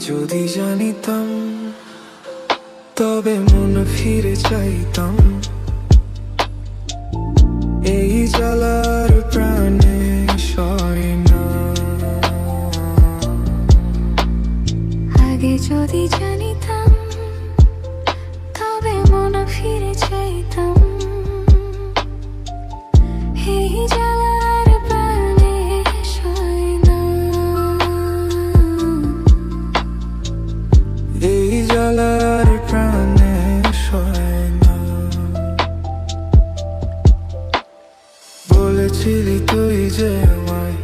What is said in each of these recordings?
যদি জানিতাম তবে মন ফিরে চাইতাম। এই জ্বালার প্রাণে সয় না। আগে যদি জানিতাম তবে মন ফিরে চাইতাম। এই জ্বালার প্রাণে সয় না। এই জ্বালার প্রাণে সয় না। বলেছিলি তুই যে আমায়,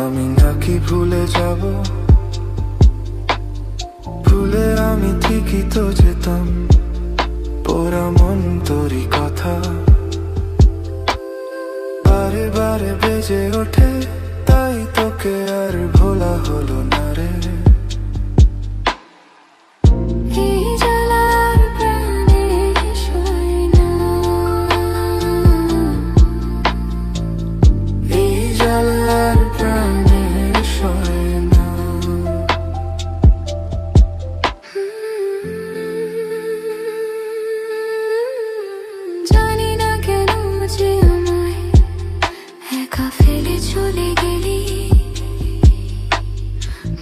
আমি নাকি ভুলে যাব। ভুলে আমি ঠিকই তো যেতাম, পোড়া মন তোরই কথা বারে বারে বেজে ওঠে। তাই তোকে আর ভোলা হলো না রে। এই জ্বালার প্রাণে সয় না। এই জ্বালার প্রাণে সয় না। জানি না কেন যে আমায় একা ফেলে চলে গেলি।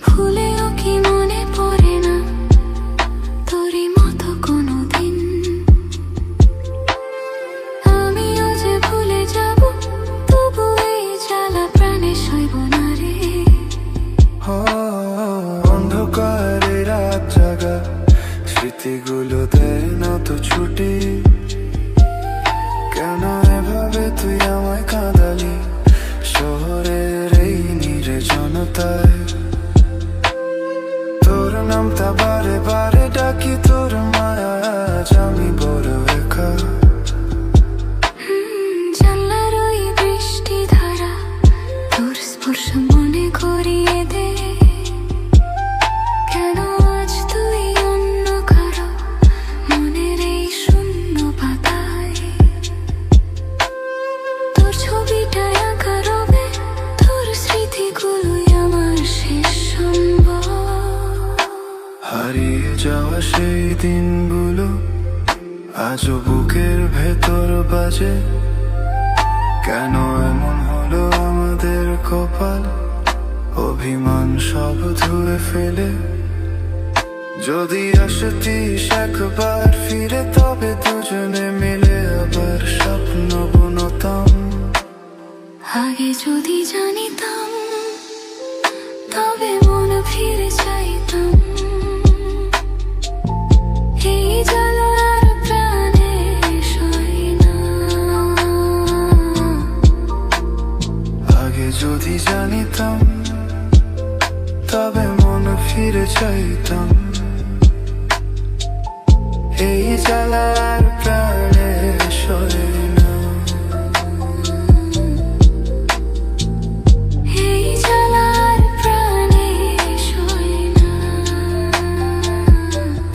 ভুলেও কি মনে পড়ে না তোরই মতো কোনোদিন। আমিও যে ভুলে যাব, তবু এই জ্বালা প্রাণে সইব না রে। অন্ধকারে রাত জাগা স্মৃতিগুলো দেয় না তো ছুটি। কেন এভাবে তুই আমায় কাঁদালি শহরের এই নির্জনতায়। তোর নামটা বারে বারে ডাকি, তোর মায়া আজ আমি বড় একা। জানলার ওই বৃষ্টি ধারা তোর স্পর্শ মনে করিয়ে দে। কেন আজ তুই অন্য কারো মনের এই শূন্য পাতায়। তোর ছবিটা আঁকা রবে, তোর স্মৃতিগুলোই আমার শেষ সম্বল। হারিয়ে যাওয়া সেই দিনগুলো আজও বুকের ভেতর বাজে। কেন এমন হলো আমাদের কপাল, অভিমান সব ধুয়ে ফেলে। যদি আসতিস একবার ফিরে, তবে দুজনে মিলে আবার স্বপ্ন বুনতাম। আগে যদি জানিতাম তবে মন ফিরে চাইতাম। এই জ্বালার প্রাণে সয় না। আগে যদি জানিতাম তবে মন ফিরে চাইতাম। এই জ্বালার প্রাণে সয় না। এই জ্বালার প্রাণে সয় না।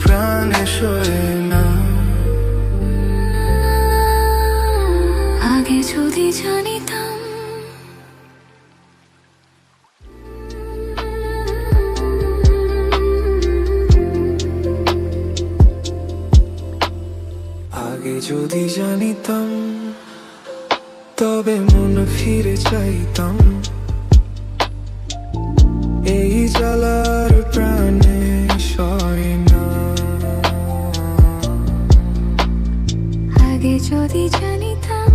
প্রাণে সয় না। আগে যদি জানিতাম। আগে যদি জানিতাম তবে মন ফিরে চাইতাম। এই জ্বালার প্রাণে সয় না। আগে যদি জানিতাম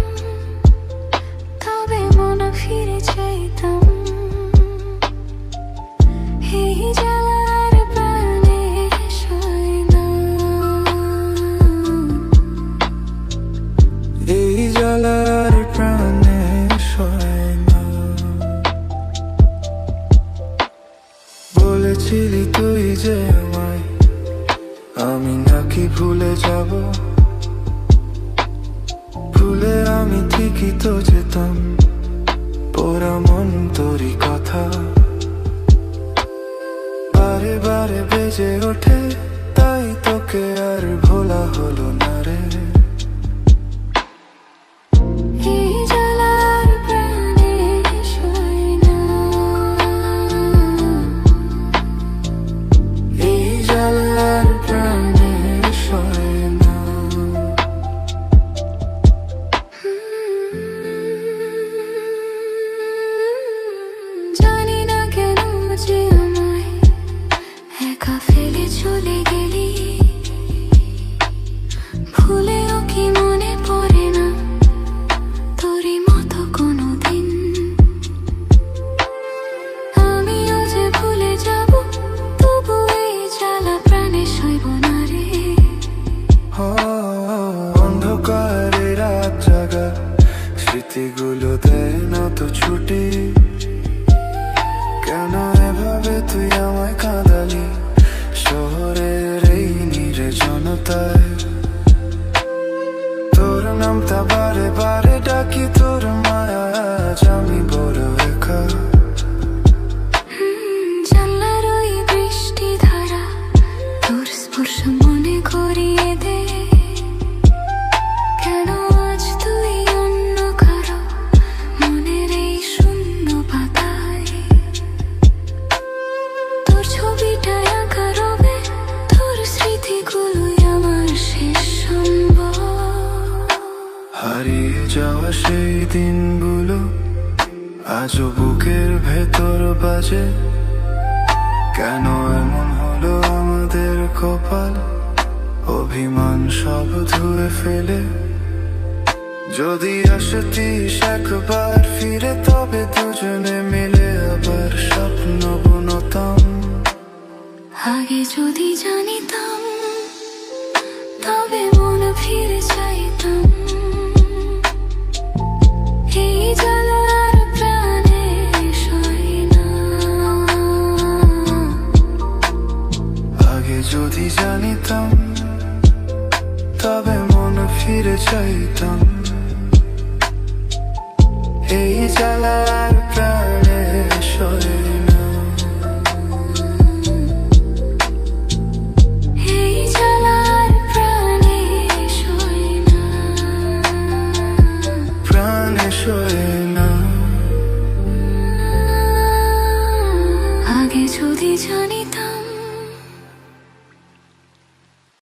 তবে মন ফিরে চাইতাম। এই জ্বালার প্রাণে সয় না। এই জ্বালার প্রাণে সয় না। বলেছিলি তুই যে আমায়, আমি নাকি ভুলে যাব। ভুলে আমি ঠিকই তো যেতাম, পোড়া মন তোরই কথা বারে বারে বেজে ওঠে। তাই তোকে আর ভোলা হলো না রে। এই জ্বালার প্রাণে সয় না। স্মৃতিগুলো দেয় না তো ছুটি, কেন এভাবে তুই আমায় কাঁদালি শহরের এই নির্জনতায়। তোর নামটা বারে বারে ডাকি, তোর মায়া আজ আমি বড় একা। জানলার ওই বৃষ্টি ধারা তোর স্পর্শ মনে করিয়ে দে, কেন আজ তুই অন্য কারো মনের এই শূন্য পাতায়। তোর ছবিটা আঁকা রবে, তোর স্মৃতিগুলোই আমার শেষ সম্বল। হারিয়ে যাওয়া সেই দিনগুলো আজও বুকের ভেতর বাজে, কেন এমন হলো আমাদের কপাল, অভিমান সব ধুয়ে ফেলে। যদি আসতিস একবার ফিরে, তবে দুজনে মিলে আবার স্বপ্ন বুনতাম। আগে যদি জানিতাম, তবে মন ফিরে চাইতাম। এই জ্বালা আর প্রাণে সয় না। আগে যদি জানিতাম, তবে মন ফিরে চাইতাম। এই জ্বালা আর প্রাণে সয় না। এই জ্বালা আর প্রাণে সয় না। প্রাণে সয়